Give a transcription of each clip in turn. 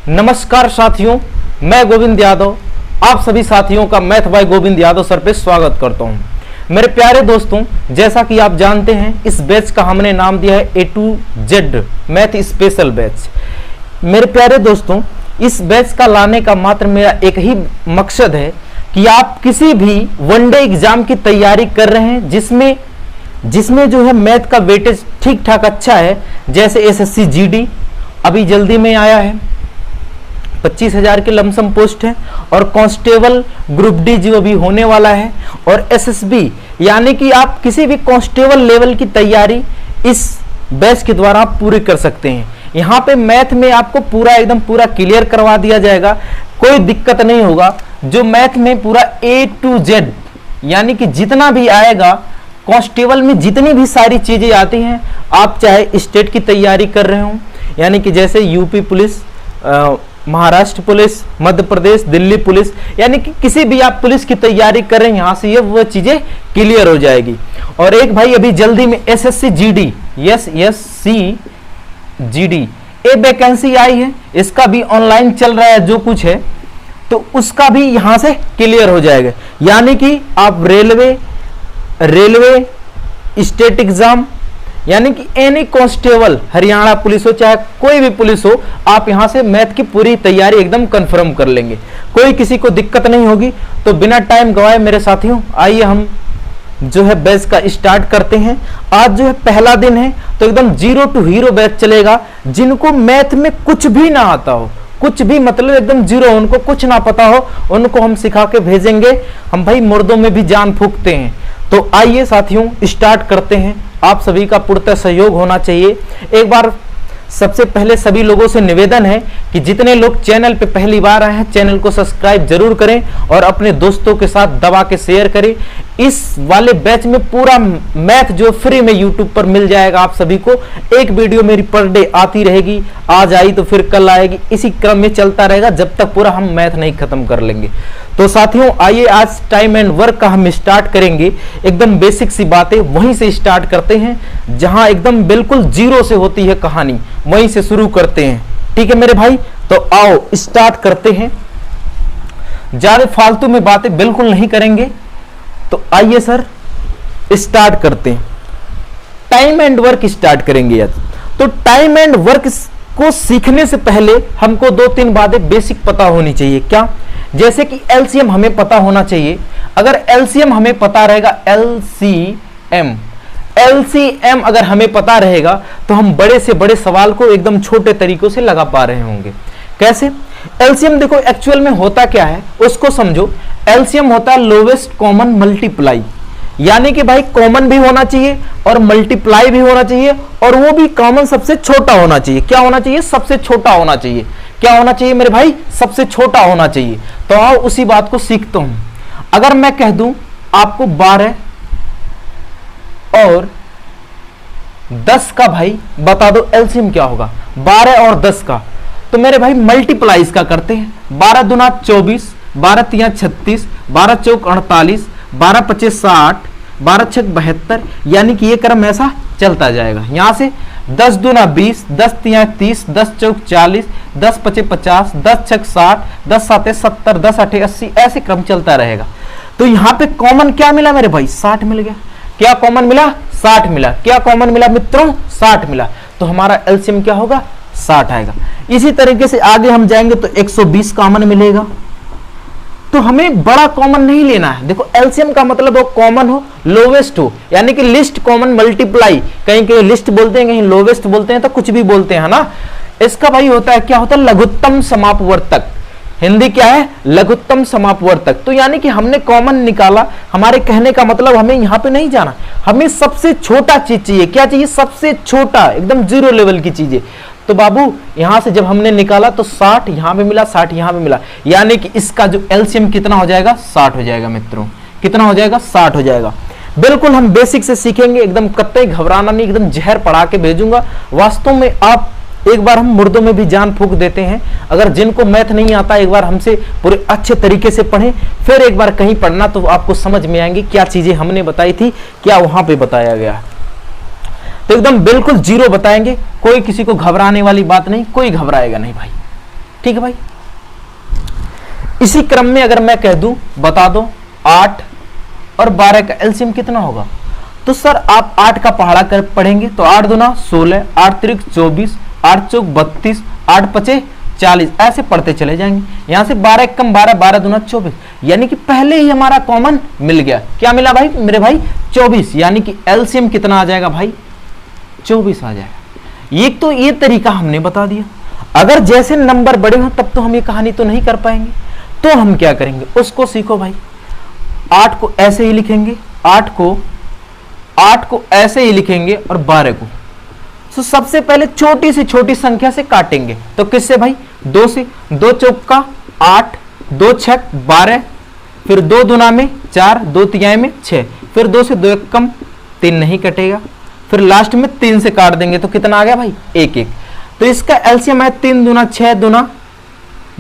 नमस्कार साथियों, मैं गोविंद यादव आप सभी साथियों का math bye Govind Yadav sir पे स्वागत करता हूं। मेरे प्यारे दोस्तों, जैसा कि आप जानते हैं इस बैच का हमने नाम दिया है A to Z math special batch. मेरे प्यारे दोस्तों, इस बैच का लाने का मात्र मेरा एक ही मकसद है कि आप किसी भी वनडे एग्जाम की तैयारी कर रहे हैं जिसमें जो है मैथ का वेटेज ठीक ठाक अच्छा है, जैसे SSC GD अभी जल्दी में आया है, 25,000 के लमसम पोस्ट है, और कांस्टेबल ग्रुप डी जो भी होने वाला है, और SSB यानी कि आप किसी भी कांस्टेबल लेवल की तैयारी इस बैच के द्वारा आप पूरी कर सकते हैं। यहाँ पे मैथ में आपको एकदम पूरा क्लियर करवा दिया जाएगा, कोई दिक्कत नहीं होगा। जो मैथ में पूरा A to Z यानी कि जितना भी आएगा कांस्टेबल में, जितनी भी सारी चीजें आती हैं, आप चाहे स्टेट की तैयारी कर रहे हो यानी कि जैसे UP police, Maharashtra police, Madhya Pradesh, Delhi police, यानी कि किसी भी आप पुलिस की तैयारी कर रहे हैं, यहाँ से ये वो चीजें क्लियर हो जाएगी। और एक भाई अभी जल्दी में SSC GD GD एक वैकेंसी आई है, इसका भी ऑनलाइन चल रहा है जो कुछ है, तो उसका भी यहाँ से क्लियर हो जाएगा। यानी कि आप रेलवे स्टेट एग्जाम यानी कि एनी कांस्टेबल, हरियाणा पुलिस हो चाहे कोई भी पुलिस हो, आप यहां से मैथ की पूरी तैयारी एकदम कंफर्म कर लेंगे, कोई किसी को दिक्कत नहीं होगी। तो बिना टाइम गवाए मेरे साथियों, आइए हम जो है बैच का स्टार्ट करते हैं। आज जो है पहला दिन है, तो एकदम 0 to हीरो बैच चलेगा। जिनको मैथ में कुछ भी ना आता हो, कुछ भी मतलब एकदम जीरो, उनको कुछ ना पता हो, उनको हम सिखा के भेजेंगे। हम भाई मुर्दों में भी जान फूंकते हैं। तो आइए साथियों स्टार्ट करते हैं। आप सभी का पूर्ण सहयोग होना चाहिए। एक बार सबसे पहले सभी लोगों से निवेदन है कि जितने लोग चैनल पे पहली बार आए हैं, चैनल को सब्सक्राइब जरूर करें और अपने दोस्तों के साथ दबा के शेयर करें। इस वाले बैच में पूरा मैथ जो फ्री में यूट्यूब पर मिल जाएगा आप सभी को। एक वीडियो मेरी पर डे आती रहेगी, आज आई तो फिर कल आएगी, इसी क्रम में चलता रहेगा जब तक पूरा हम मैथ नहीं खत्म कर लेंगे। तो साथियों आइए आज टाइम एंड वर्क का हम स्टार्ट करेंगे। एकदम बेसिक सी बातें वहीं से स्टार्ट करते हैं, जहां एकदम बिल्कुल जीरो से होती है कहानी, वहीं से शुरू करते हैं। ठीक है मेरे भाई, तो आओ स्टार्ट करते हैं। ज्यादा फालतू में बातें बिल्कुल नहीं करेंगे, तो आइए सर स्टार्ट करते हैं। टाइम एंड वर्क स्टार्ट करेंगे आज। तो टाइम एंड वर्क को सीखने से पहले हमको 2-3 बातें बेसिक पता होनी चाहिए। क्या? जैसे कि LCM हमें पता होना चाहिए। अगर LCM हमें पता रहेगा, LCM अगर हमें पता रहेगा, तो हम बड़े से बड़े सवाल को एकदम छोटे तरीकों से लगा पा रहे होंगे। कैसे? LCM देखो एक्चुअल में होता क्या है उसको समझो। LCM होता है लोवेस्ट कॉमन मल्टीप्लाई, यानी कि भाई कॉमन भी होना चाहिए और मल्टीप्लाई भी होना चाहिए, और वो भी कॉमन सबसे छोटा होना चाहिए। क्या होना चाहिए? सबसे छोटा होना चाहिए। क्या होना चाहिए मेरे भाई? सबसे छोटा होना चाहिए। तो आओ उसी बात को सीखता हूं। अगर मैं कह दूं आपको 12 और 10 का भाई बता दो LCM क्या होगा, 12 और 10 का, तो मेरे भाई मल्टीप्लाई इसका करते हैं। 12 दूना 24, 12 तिया 36, 12 चौक 48, 12 पच्चीस 60, 12 छक 72, यानी कि ये क्रम ऐसा चलता जाएगा। यहां से 10 दूना 20, 10 तिया 30, 10 चौक 40, 10 पचे 50, 10 छक 60, 10 साते 70, 10 आठे 80, ऐसे क्रम चलता रहेगा। तो यहाँ पे कॉमन क्या मिला मेरे भाई? 60 मिल गया। क्या कॉमन मिला? 60 मिला। क्या कॉमन मिला मित्रों? 60 मिला। तो हमारा LCM क्या होगा? 60 आएगा। इसी तरीके से आगे हम जाएंगे तो 120 कॉमन मिलेगा। तो हमें बड़ा कॉमन नहीं लेना है। देखो LCM का मतलब हो कॉमन हो, लोवेस्ट हो, यानी कि लिस्ट कॉमन मल्टीप्लाई। कहीं कहीं लिस्ट बोलते हैं, कहीं लोवेस्ट बोलते हैं, तो कुछ भी बोलते हैं ना। इसका भाई होता है क्या होता है? लघुत्तम समापवर्तक। हिंदी क्या है? लघुत्तम समापवर्तक। तो यानी कि हमने कॉमन निकाला, हमारे कहने का मतलब हमें यहाँ पे नहीं जाना, हमें सबसे छोटा चीज चाहिए। क्या चाहिए? सबसे छोटा, एकदम जीरो लेवल की चीजें। तो बाबू यहां से जब हमने निकाला तो 60 यहां पे मिला, 60 यहां पे मिला, यानी कि इसका जो LCM कितना हो जाएगा? 60 हो जाएगा मित्रों। कितना हो जाएगा? 60 हो जाएगा। बिल्कुल हम बेसिक से सीखेंगे, एकदम कतई घबराना नहीं, एकदम जहर पढ़ा के भेजूंगा। वास्तव में आप एक बार हम मुर्दों में भी जान फूंक देते हैं। अगर जिनको मैथ नहीं आता, एक बार हमसे पूरे अच्छे तरीके से पढ़ें, फिर एक बार कहीं पढ़ना, तो आपको समझ में आएंगी क्या चीजें हमने बताई थी, क्या वहां पे बताया गया। तो एकदम बिल्कुल जीरो बताएंगे, कोई किसी को घबराने वाली बात नहीं, कोई घबराएगा नहीं भाई। ठीक है भाई। इसी क्रम में अगर मैं कह दूं बता दो 8 और 12 का एलसीएम कितना होगा, तो सर आप 8 का पहाड़ा कर पढ़ेंगे तो 8 दूना 16, 8 त्रिक 24, 8 चौक 32, 8 पचे 40, ऐसे पढ़ते चले जाएंगे। यहां से 12 कम 12, 12 दूना 24, यानी कि पहले ही हमारा कॉमन मिल गया। क्या मिला भाई मेरे भाई 24, यानी कि एलसीएम कितना आ जाएगा भाई 24 आ जाएगा। एक तो ये तरीका हमने बता दिया। अगर जैसे नंबर बड़े हो तब तो हम ये कहानी तो नहीं कर पाएंगे, तो हम क्या करेंगे उसको सीखो भाई। 8 को ऐसे ही लिखेंगे, 8 को ऐसे ही लिखेंगे और 12 को तो सबसे पहले छोटी से छोटी संख्या से काटेंगे। तो किससे भाई 2 से, 2 चौका 8, 2 छक 12, फिर 2 दूना में 4, 2 तिहाई में 6, फिर 2 से 2 एक कम 3 नहीं कटेगा, फिर लास्ट में 3 से काट देंगे तो कितना आ गया भाई 1 1। तो इसका एलसीएम है 3 दूना 6 दूना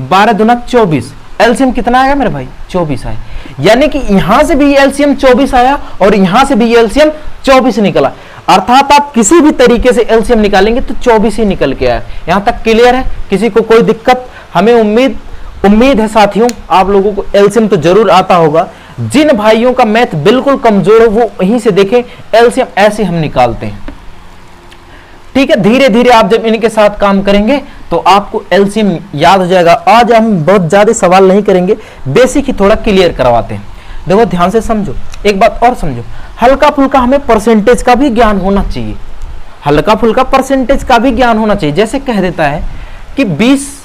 12 दूना 24, एलसीएम कितना आएगा मेरे भाई 24 आया। यानी कि यहां से भी एलसीएम 24 आया और यहां से भी एलसीएम 24 निकला, अर्थात आप किसी भी तरीके से एलसीएम निकालेंगे तो 24 ही निकल के आया। यहां तक क्लियर है, किसी को कोई दिक्कत? हमें उम्मीद है साथियों आप लोगों को एलसीएम तो जरूर आता होगा। जिन भाइयों का मैथ बिल्कुल कमजोर हो वो वहीं से देखें, एलसीएम ऐसे हम निकालते हैं। ठीक है, धीरे धीरे आप जब इनके साथ काम करेंगे तो आपको एलसीएम याद हो जाएगा। आज हम बहुत ज्यादा सवाल नहीं करेंगे, बेसिक ही थोड़ा क्लियर करवाते हैं। देखो ध्यान से समझो, एक बात और समझो, हल्का फुल्का हमें परसेंटेज का भी ज्ञान होना चाहिए, हल्का फुल्का परसेंटेज का भी ज्ञान होना चाहिए। जैसे कह देता है कि 20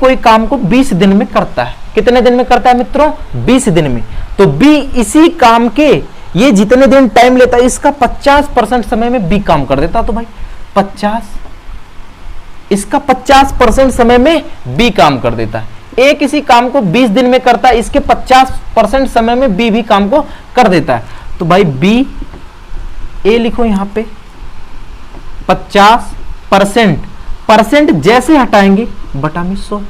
कोई काम को 20 दिन में करता है, कितने दिन में करता है मित्रों 20 दिन में, तो बी इसी काम के ये जितने दिन टाइम लेता है इसका 50% समय में बी काम कर देता। तो भाई 50, इसका 50% समय में बी काम कर देता है। ए किसी काम को 20 दिन में करता है, इसके 50% समय में बी भी काम को कर देता है। तो भाई बी ए लिखो यहां पे 50%, परसेंट जैसे हटाएंगे बटा में 100,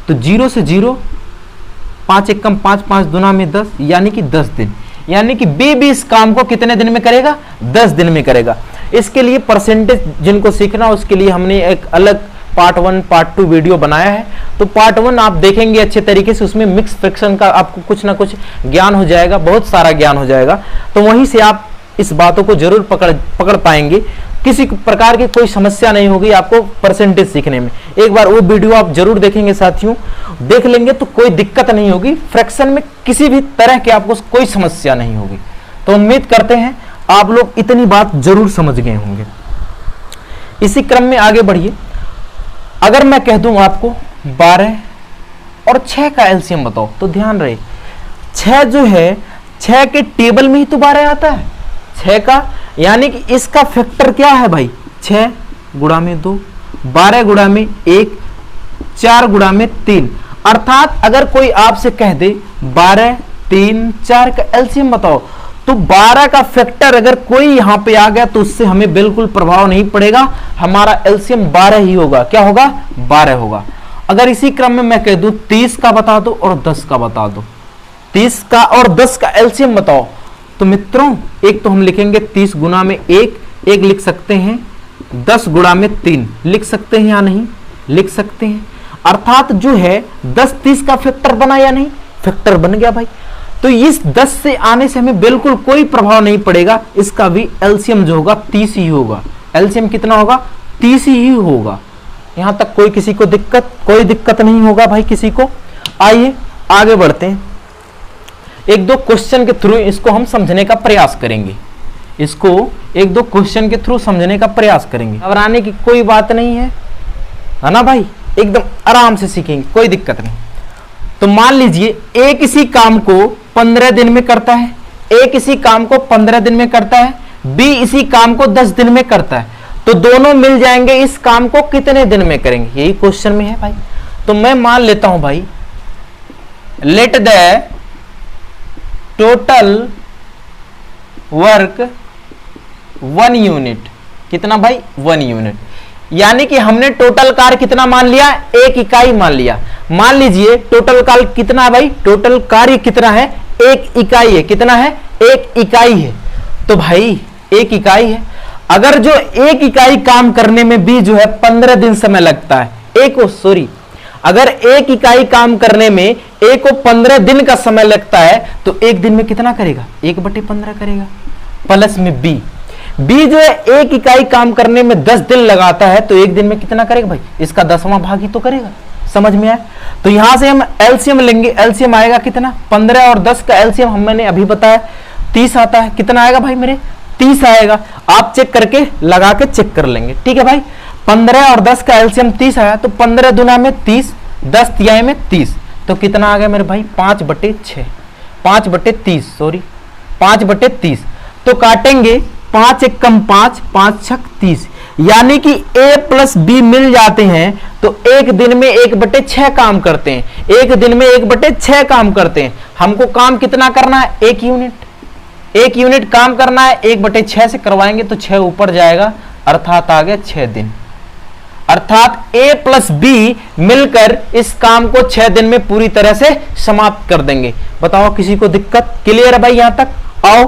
तो 0 से 0, 5 एक कम 5, 5 दूना में 10, यानी कि 10 दिन, यानी कि बी भी इस काम को कितने दिन में करेगा 10 दिन में करेगा। इसके लिए परसेंटेज जिनको सीखना उसके लिए हमने एक अलग पार्ट 1 पार्ट 2 वीडियो बनाया है, तो पार्ट 1 आप देखेंगे अच्छे तरीके से, उसमें मिक्स फ्रैक्शन का आपको कुछ ना कुछ ज्ञान हो जाएगा, बहुत सारा ज्ञान हो जाएगा, तो वहीं से आप इस बातों को जरूर पकड़ पाएंगे। किसी प्रकार की कोई समस्या नहीं होगी आपको परसेंटेज सीखने में। एक बार वो वीडियो आप जरूर देखेंगे साथियों, देख लेंगे तो कोई दिक्कत नहीं होगी, फ्रैक्शन में किसी भी तरह की आपको कोई समस्या नहीं होगी। तो उम्मीद करते हैं आप लोग इतनी बात जरूर समझ गए होंगे। इसी क्रम में आगे बढ़िए। अगर मैं कह दूं आपको 12 और 6 का एलसीएम बताओ, तो ध्यान रहे 6 जो है 6 के टेबल में ही तो 12 आता है 6 का, यानी कि इसका फैक्टर क्या है भाई 6 गुणा में 2, 12 गुणा में 1, 4 गुणा में 3। अर्थात अगर कोई आपसे कह दे 12, 3, 4 का एलसीएम बताओ, तो 12 का फैक्टर अगर कोई यहां पे आ गया तो उससे हमें बिल्कुल प्रभाव नहीं पड़ेगा, हमारा एलसीएम 12 ही होगा। क्या होगा 12 होगा। अगर इसी क्रम में मैं कह दूं 30 का बता दो और 10 का बता दो, 30 का और 10 का एलसीएम बताओ, तो मित्रों एक तो हम लिखेंगे 30 गुना में 1 लिख सकते हैं, 10 गुणा में 3 लिख सकते हैं या नहीं लिख सकते हैं। अर्थात जो है 10 30 का फैक्टर बना या नहीं, फैक्टर बन गया भाई। तो इस 10 से आने से हमें बिल्कुल कोई प्रभाव नहीं पड़ेगा, इसका भी एलसीएम जो होगा 30 ही होगा। एलसीएम कितना होगा 30 ही होगा। यहां तक कोई दिक्कत नहीं होगा भाई किसी को। आइए आगे बढ़ते हैं, एक दो क्वेश्चन के थ्रू इसको हम समझने का प्रयास करेंगे, इसको एक दो क्वेश्चन के थ्रू समझने का प्रयास करेंगे। घबराने की कोई बात नहीं है ना भाई, एकदम आराम से सीखेंगे, कोई दिक्कत नहीं। तो मान लीजिए ए किसी काम को 15 दिन में करता है, ए किसी काम को 15 दिन में करता है, बी इसी काम को 10 दिन में करता है, तो दोनों मिल जाएंगे इस काम को कितने दिन में करेंगे, यही क्वेश्चन में है भाई। तो मैं मान लेता हूं भाई, let the total work 1 unit, कितना भाई 1 यूनिट, यानी कि हमने टोटल कार्य कितना मान लिया 1 इकाई मान लिया। मान लीजिए टोटल कार्य कितना है भाई, टोटल कार्य कितना है 1 इकाई है, कितना है 1 इकाई है। तो भाई 1 इकाई है, अगर जो 1 इकाई काम करने में भी जो है 15 दिन समय लगता है, अगर एक इकाई काम करने में ए को 15 दिन का समय लगता है तो एक दिन में कितना करेगा, 1/15 करेगा। प्लस में बी जो है एक इकाई काम करने में 10 दिन लगाता है तो एक दिन में कितना करेगा भाई, इसका 10वां भाग ही तो करेगा। समझ में आया? तो यहां से हम एलसीएम लेंगे, एलसीएम आएगा कितना, 15 और 10 का एलसीएम मैंने अभी बताया 30 आता है। कितना आएगा भाई मेरे, 30 आएगा। आप चेक करके लगा के चेक कर लेंगे, ठीक है भाई। 15 और 10 का एलसीएम 30 आया तो 15 दूना में 30, 10 तिहाई में 30, तो कितना आ गया मेरे भाई 5/6, 5/30 सॉरी 5/30। तो काटेंगे 5 एकम 5, 5 छक 30, यानी कि ए प्लस बी मिल जाते हैं तो एक दिन में 1/6 काम करते हैं, एक दिन में 1/6 काम करते हैं। हमको काम कितना करना है, 1 यूनिट काम करना है, 1/6 से करवाएंगे तो 6 ऊपर जाएगा, अर्थात आ गया 6 दिन। अर्थात ए प्लस बी मिलकर इस काम को 6 दिन में पूरी तरह से समाप्त कर देंगे। बताओ किसी को दिक्कत? क्लियर है भाई यहां तक? आओ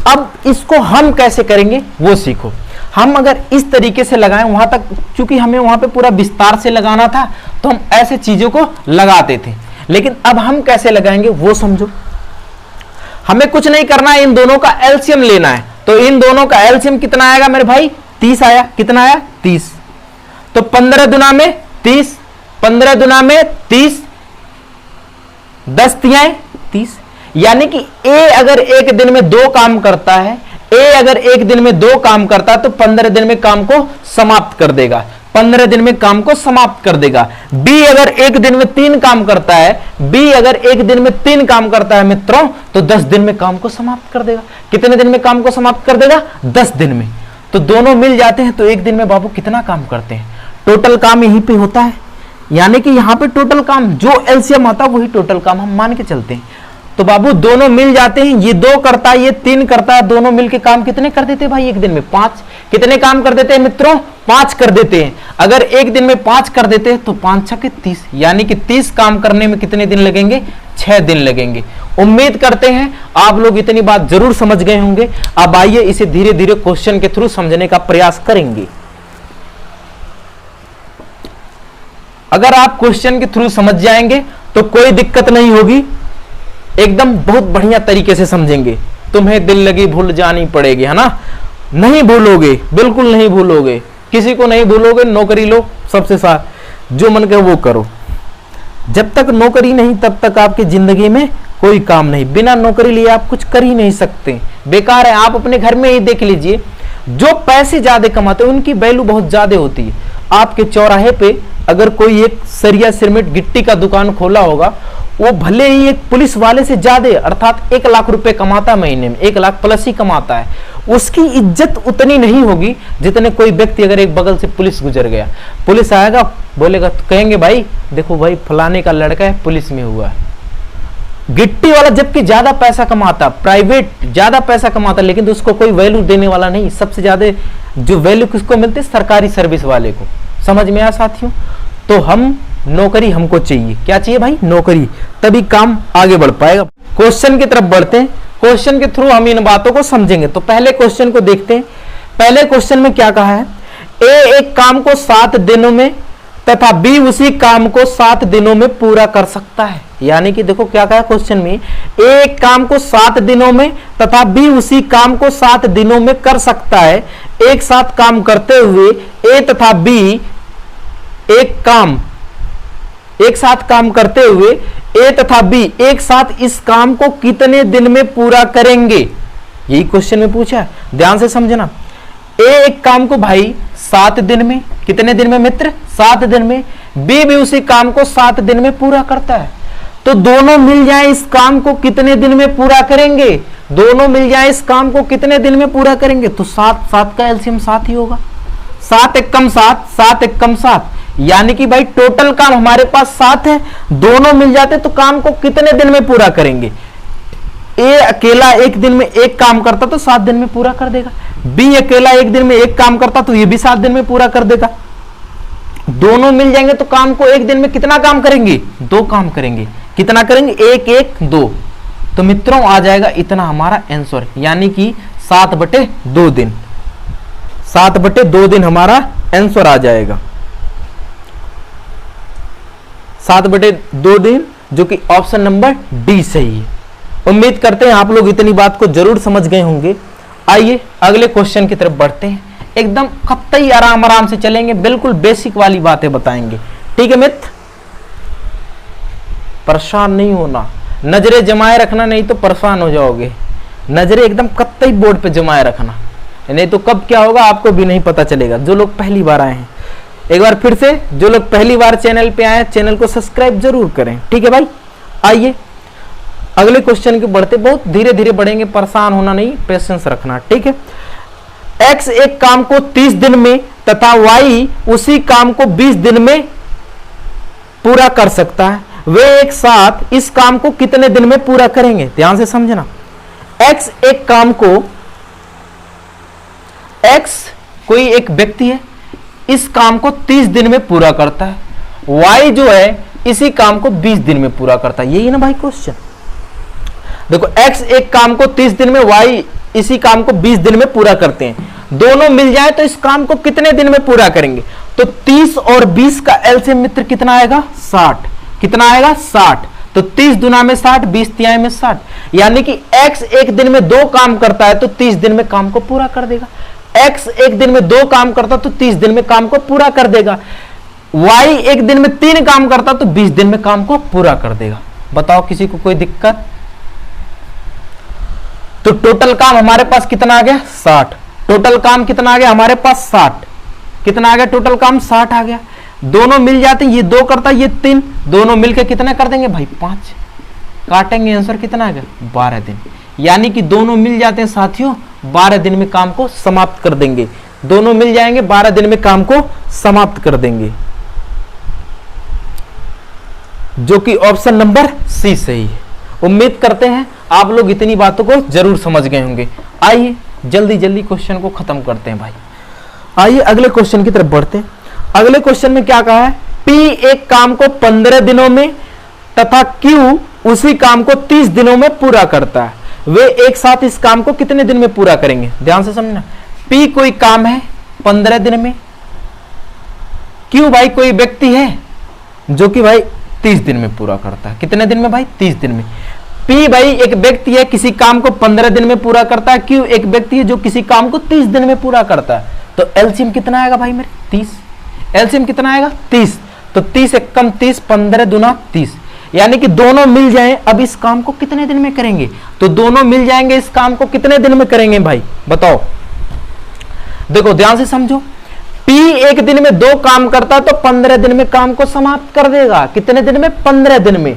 अब इसको हम कैसे करेंगे वो सीखो। हम अगर इस तरीके से लगाएं, वहां तक चूंकि हमें वहां पे पूरा विस्तार से लगाना था तो हम ऐसे चीजों को लगाते थे, लेकिन अब हम कैसे लगाएंगे वो समझो। हमें कुछ नहीं करना है, इन दोनों का एलसीएम लेना है। तो इन दोनों का एलसीएम कितना आएगा मेरे भाई, 30 आया। कितना आया, 30। तो 15 दुना में 30, 15 दुना में 30, 10 तिहाई 30, यानी कि ए अगर एक दिन में 2 काम करता है, ए अगर एक दिन में 2 काम करता है तो 15 दिन में काम को समाप्त कर देगा, 15 दिन में काम को समाप्त कर देगा। बी अगर एक दिन में 3 काम करता है, बी अगर एक दिन में 3 काम करता है मित्रों तो 10 दिन में काम को समाप्त कर देगा। कितने दिन में काम को समाप्त कर देगा, 10 दिन में। तो दोनों मिल जाते हैं तो एक दिन में बाबू कितना काम करते हैं, टोटल काम यहीं पे होता है। यानी कि यहां पे टोटल काम जो एलसीएम आता है वही टोटल काम हम मान के चलते हैं। तो बाबू दोनों मिल जाते हैं, ये 2 करता है, ये 3 करता है, दोनों मिलके काम कितने कर देते हैं भाई एक दिन में, 5। कितने काम कर देते हैं मित्रों, 5 कर देते हैं। अगर एक दिन में 5 कर देते हैं तो 5 छके 30, यानी कि 30 काम करने में कितने दिन लगेंगे, 6 दिन लगेंगे। उम्मीद करते हैं आप लोग इतनी बात जरूर समझ गए होंगे। अब आइए इसे धीरे धीरे क्वेश्चन के थ्रू समझने का प्रयास करेंगे। अगर आप क्वेश्चन के थ्रू समझ जाएंगे तो कोई दिक्कत नहीं होगी, एकदम बहुत बढ़िया तरीके से समझेंगे। तुम्हें दिल लगी भूल जानी पड़ेगी, है ना? नहीं भूलोगे, बिल्कुल नहीं भूलोगे, किसी को नहीं भूलोगे। नौकरी लो, सबसे जो मन करे वो करो। जब तक नौकरी नहीं तब तक आपकी जिंदगी में कोई काम नहीं। बिना नौकरी लिए आप कुछ कर ही नहीं सकते, बेकार है। आप अपने घर में ही देख लीजिए, जो पैसे ज्यादा कमाते हैं उनकी वैल्यू बहुत ज्यादा होती है। आपके चौराहे पे अगर कोई एक सरिया सिरमिट गिट्टी का दुकान खोला होगा, वो भले ही एक पुलिस वाले से ज्यादा अर्थात 1 लाख रुपए कमाता है, महीने में 1 लाख प्लस ही कमाता है, उसकी इज्जत उतनी नहीं होगी जितने कोई व्यक्ति अगर एक बगल से पुलिस गुजर गया, पुलिस आएगा बोलेगा तो कहेंगे भाई देखो भाई फलाने का लड़का है पुलिस में हुआ है। गिट्टी वाला जबकि ज्यादा पैसा कमाता, प्राइवेट ज्यादा पैसा कमाता, लेकिन तो उसको कोई वैल्यू देने वाला नहीं। सबसे ज्यादा जो वैल्यू किसको मिलती है, सरकारी सर्विस वाले को। समझ में आया साथियों? तो हम नौकरी हमको चाहिए, क्या चाहिए भाई, नौकरी, तभी काम आगे बढ़ पाएगा। क्वेश्चन की तरफ बढ़ते हैं, क्वेश्चन के थ्रू हम इन बातों को समझेंगे। तो पहले क्वेश्चन को देखते हैं। पहले क्वेश्चन में क्या कहा है, ए एक काम को 7 दिनों में तथा बी उसी काम को 7 दिनों में पूरा कर सकता है। यानी कि देखो क्या कहा क्वेश्चन में, ए एक काम को 7 दिनों में तथा बी उसी काम को 7 दिनों में कर सकता है। एक साथ काम करते हुए ए तथा बी एक साथ काम करते हुए ए तथा बी एक साथ इस काम को कितने दिन में पूरा करेंगे, यही क्वेश्चन में पूछा है। ध्यान से समझना, ए एक काम को भाई 7 दिन में, कितने दिन में मित्र, 7 दिन में, बी भी उसी काम को 7 दिन में पूरा करता है। तो दोनों मिल जाए इस काम को कितने दिन में पूरा करेंगे, दोनों मिल जाए इस काम को कितने दिन में पूरा करेंगे। तो 7 का एलसीएम 7 ही होगा, 7 एकम 7, 7 एकम 7, यानी कि भाई टोटल काम हमारे पास 7 है, दोनों मिल जाते तो काम को कितने दिन में पूरा करेंगे। ए अकेला एक दिन में एक काम करता तो 7 दिन में पूरा कर देगा, बी अकेला एक दिन में एक काम करता तो ये भी 7 दिन में पूरा कर देगा। दोनों मिल जाएंगे तो काम को एक दिन में कितना काम करेंगे, 2 काम करेंगे। कितना करेंगे, 1 1 2। तो मित्रों आ जाएगा इतना हमारा आंसर, यानी कि 7/2 दिन, 7/2 दिन हमारा आंसर आ जाएगा। 7/2 दिन, जो कि ऑप्शन नंबर डी सही है। उम्मीद करते हैं आप लोग इतनी बात को जरूर समझ गए होंगे। आइए अगले क्वेश्चन की तरफ बढ़ते हैं। एकदम कतई आराम आराम से चलेंगे, बिल्कुल बेसिक वाली बातें बताएंगे, ठीक है मित्र। परेशान नहीं होना, नजरें जमाए रखना, नहीं तो परेशान हो जाओगे। नजरें एकदम कतई बोर्ड पे जमाए रखना, नहीं तो कब क्या होगा आपको भी नहीं पता चलेगा। जो लोग पहली बार आए हैं, एक बार फिर से जो लोग पहली बार चैनल पे आए हैं, चैनल को सब्सक्राइब जरूर करें, ठीक है भाई। आइए अगले क्वेश्चन के बढ़ते, बहुत धीरे धीरे बढ़ेंगे, परेशान होना नहीं, पेशेंस रखना, ठीक है। एक्स एक काम को 30 दिन में तथा वाई उसी काम को 20 दिन में पूरा कर सकता है, वे एक साथ इस काम को कितने दिन में पूरा करेंगे? ध्यान से समझना। एक्स एक काम को, एक्स कोई एक व्यक्ति है, इस काम को 30 दिन में पूरा करता है, वाई जो है इसी काम को 20 दिन में पूरा करता है। यही ना भाई क्वेश्चन। देखो एक्स एक काम को 30 दिन में, वाई इसी काम को 20 दिन में पूरा करते हैं, दोनों मिल जाए तो इस काम को कितने दिन में पूरा करेंगे? तो 30 और 20 का एलसीएम मित्र कितना आएगा? 60। कितना आएगा? 60। तो 30 दुना में 60, 20 तिहाई में 60, यानी कि एक्स एक दिन में 2 काम करता है तो 30 दिन में काम को पूरा कर देगा। एक्स एक दिन में 2 काम करता तो 30 दिन में काम को पूरा कर देगा। वाई एक दिन में 3 काम करता तो 20 दिन में काम को पूरा कर देगा। बताओ किसी को कोई दिक्कत? तो टोटल काम हमारे पास कितना आ गया? 60। टोटल काम कितना आ गया हमारे पास? 60। कितना आ गया टोटल काम? 60 आ गया। दोनों मिल जाते हैं, ये 2 करता ये 3, दोनों मिलकर कितना कर देंगे भाई? 5। काटेंगे, आंसर कितना आ गया? 12 दिन। यानी कि दोनों मिल जाते हैं साथियों, 12 दिन में काम को समाप्त कर देंगे। दोनों मिल जाएंगे, 12 दिन में काम को समाप्त कर देंगे, जो कि ऑप्शन नंबर सी सही है। उम्मीद करते हैं आप लोग इतनी बातों को जरूर समझ गए होंगे। आइए जल्दी जल्दी क्वेश्चन को खत्म करते हैं भाई। आइए अगले क्वेश्चन की तरफ बढ़ते हैं। अगले क्वेश्चन में क्या कहा है? पी एक काम को 15 दिनों में तथा क्यू उसी काम को 30 दिनों में पूरा करता है, वे एक साथ इस काम को कितने दिन में पूरा करेंगे? ध्यान से समझना। पी कोई काम है 15 दिन में, क्यू भाई कोई व्यक्ति है जो कि भाई 30 दिन में पूरा करता है। कितने दिन में भाई? 30 दिन में। पी भाई एक व्यक्ति है, किसी काम को 15 दिन में पूरा करता है, क्यू एक व्यक्ति है जो किसी काम को 30 दिन में पूरा करता है। तो एलसीएम कितना आएगा भाई मेरे? 30। एलसीएम कितना आएगा? 30। तो 30 एक कम 30, 15 दुना 30, यानी कि दोनों मिल जाएं, अब इस काम को कितने दिन में करेंगे? तो दोनों मिल जाएंगे, इस काम को कितने दिन में करेंगे भाई? बताओ। देखो ध्यान से समझो। पी एक दिन में 2 काम करता तो 15 दिन में काम को समाप्त कर देगा। कितने दिन में? 15 दिन में।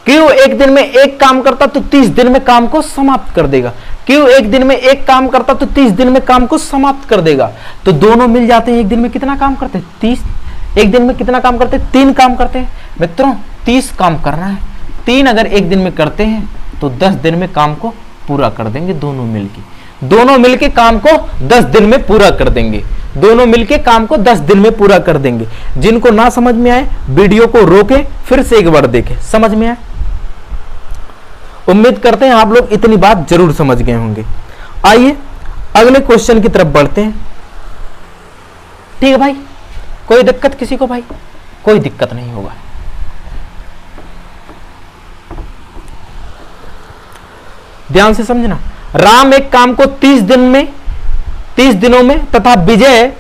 क्यू एक दिन में 1 काम करता तो 30 दिन में काम को समाप्त कर देगा। क्यू एक दिन में 1 काम करता तो 30 दिन में काम को समाप्त कर देगा। तो दोनों मिल जाते हैं, एक दिन में कितना काम करते हैं? 30। एक दिन में कितना काम करते हैं? 3 काम करते हैं। मित्रों 30 काम करना है, 3 अगर एक दिन में करते हैं तो 10 दिन में काम को पूरा कर देंगे। दोनों मिलके काम को 10 दिन में पूरा कर देंगे। दोनों मिलके काम को 10 दिन में पूरा कर देंगे। जिनको ना समझ में आए वीडियो को रोके फिर से एक बार देखें, समझ में आए। उम्मीद करते हैं आप लोग इतनी बात जरूर समझ गए होंगे। आइए अगले क्वेश्चन की तरफ बढ़ते हैं। ठीक है भाई, कोई दिक्कत किसी को? भाई कोई दिक्कत नहीं होगा। ध्यान से समझना। राम एक काम को 30 दिनों में तथा विजय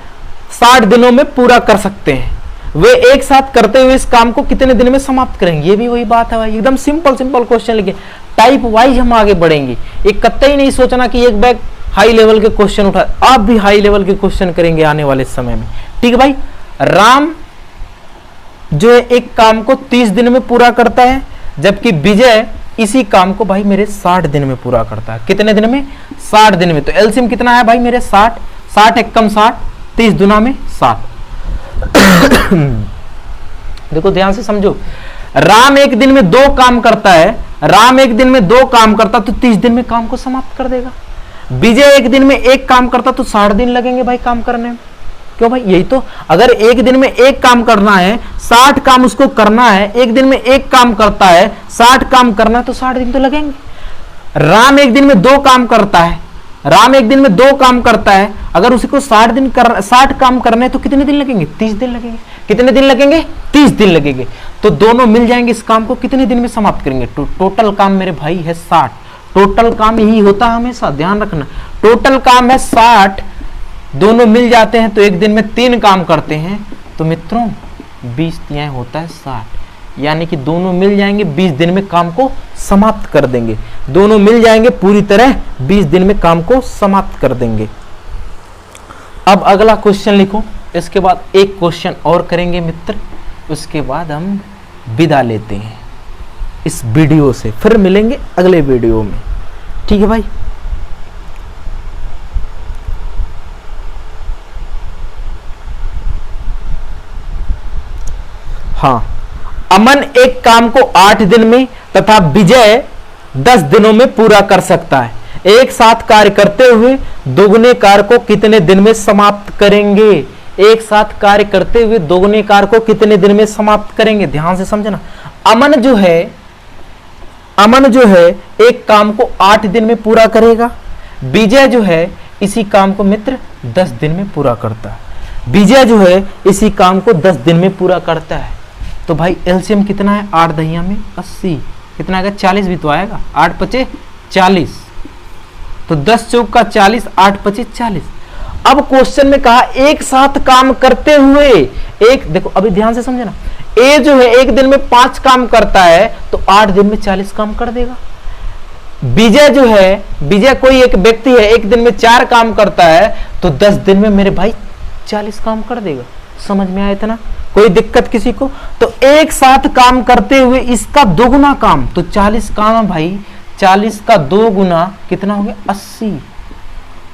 60 दिनों में पूरा कर सकते हैं, वे एक साथ करते हुए इस काम को कितने दिन में समाप्त करेंगे? ये भी वही बात है भाई, एकदम सिंपल क्वेश्चन लिखे। टाइप वाइज हम आगे बढ़ेंगे। एक कतई नहीं सोचना कि एक बैग हाई लेवल के क्वेश्चन उठा, आप भी हाई लेवल के क्वेश्चन करेंगे आने वाले समय में। ठीक है भाई। राम जो है एक काम को 30 दिन में पूरा करता है, जबकि विजय इसी काम को भाई मेरे 60 दिन में पूरा करता है। कितने दिन में? 60 दिन में। तो एलसीएम कितना है भाई मेरे? 60। 60 एक कम 60, 30 दुना में 60। देखो ध्यान से समझो। राम एक दिन में 2 काम करता है, राम एक दिन में 2 काम करता तो 30 दिन में काम को समाप्त कर देगा। विजय एक दिन में 1 काम करता तो 60 दिन लगेंगे भाई काम करने में। क्यों भाई? यही तो, अगर एक दिन में 1 काम करना है, 60 काम उसको करना है, एक दिन में 1 काम करता है, 60 काम करना है, तो 60 दिन तो लगेंगे। राम एक दिन में 2 काम करता है, राम एक दिन में 2 काम करता है, अगर उसी को 60 काम करने तो कितने दिन लगेंगे? 30 दिन लगेंगे। कितने दिन लगेंगे? 30 दिन लगेंगे। तो दोनों मिल जाएंगे, इस काम को कितने दिन में समाप्त करेंगे? टोटल काम मेरे भाई है 60। टोटल काम यही होता है, हमेशा ध्यान रखना, टोटल काम है 60। दोनों मिल जाते हैं तो एक दिन में 3 काम करते हैं, तो मित्रों 20 यहाँ होता है 60, यानी कि दोनों मिल जाएंगे 20 दिन में काम को समाप्त कर देंगे। दोनों मिल जाएंगे पूरी तरह 20 दिन में काम को समाप्त कर देंगे। अब अगला क्वेश्चन लिखो, इसके बाद एक क्वेश्चन और करेंगे मित्र, उसके बाद हम विदा लेते हैं इस वीडियो से, फिर मिलेंगे अगले वीडियो में। ठीक है भाई। हाँ, अमन एक काम को 8 दिन में तथा विजय 10 दिनों में पूरा कर सकता है। एक साथ कार्य करते हुए दोगुने कार्य को कितने दिन में समाप्त करेंगे? एक साथ कार्य करते हुए दोगुने कार्य को कितने दिन में समाप्त करेंगे? ध्यान से समझना। अमन जो है एक काम को 8 दिन में पूरा करेगा। विजय जो है इसी काम को मित्र 10 दिन में पूरा करता है। विजय जो है इसी काम को 10 दिन में पूरा करता है। तो भाई एलसीएम कितना है? 8 दहिया में 80, कितना आएगा? 40 भी तो आएगा। 8 पचे 40, तो 10 चौक का 40, 8 पचे 40। अब क्वेश्चन में कहा एक साथ काम करते हुए, एक देखो अभी ध्यान से समझना, ए जो है एक दिन में 5 काम करता है तो 8 दिन में 40 काम कर देगा। विजय जो है, विजय कोई एक व्यक्ति है, एक दिन में 4 काम करता है तो 10 दिन में मेरे भाई 40 काम कर देगा। समझ में आया इतना? कोई दिक्कत किसी को? तो एक साथ काम करते हुए इसका 2 गुना काम, तो 40 काम है भाई, 40 का 2 गुना कितना हो गया? 80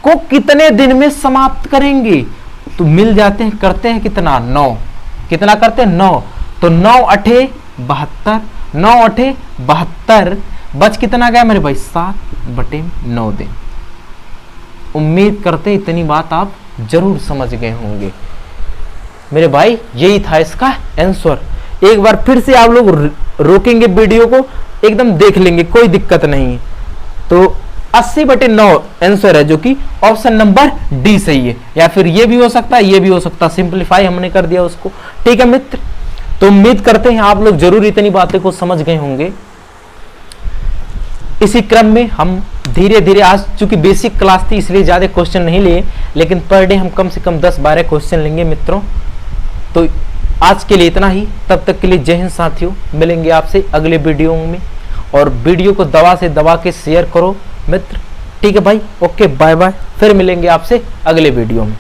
को कितने दिन में समाप्त करेंगे? तो मिल जाते हैं, करते हैं कितना? 9। कितना करते हैं? 9। तो 9 8 72, 9 8 72, बच कितना गया मेरे भाई? 7/9 दिन। उम्मीद करते इतनी बात आप जरूर समझ गए होंगे मेरे भाई। यही था इसका आंसर। एक बार फिर से आप लोग रोकेंगे वीडियो को, एकदम देख लेंगे, कोई दिक्कत नहीं है। तो 80/9 आंसर है, जो कि ऑप्शन नंबर डी सही है, या फिर ये भी हो सकता है, ये भी हो सकता है। सिंपलीफाई हमने कर दिया उसको। ठीक है मित्र, तो उम्मीद करते हैं आप लोग जरूर इतनी बातें को समझ गए होंगे। इसी क्रम में हम धीरे धीरे, आज चूंकि बेसिक क्लास थी इसलिए ज्यादा क्वेश्चन नहीं लिए, लेकिन पर डे हम कम से कम 10-12 क्वेश्चन लेंगे मित्रों। तो आज के लिए इतना ही, तब तक के लिए जय हिंद साथियों। मिलेंगे आपसे अगले वीडियो में, और वीडियो को दबा से दबा के शेयर करो मित्र। ठीक है भाई, ओके बाय बाय, फिर मिलेंगे आपसे अगले वीडियो में।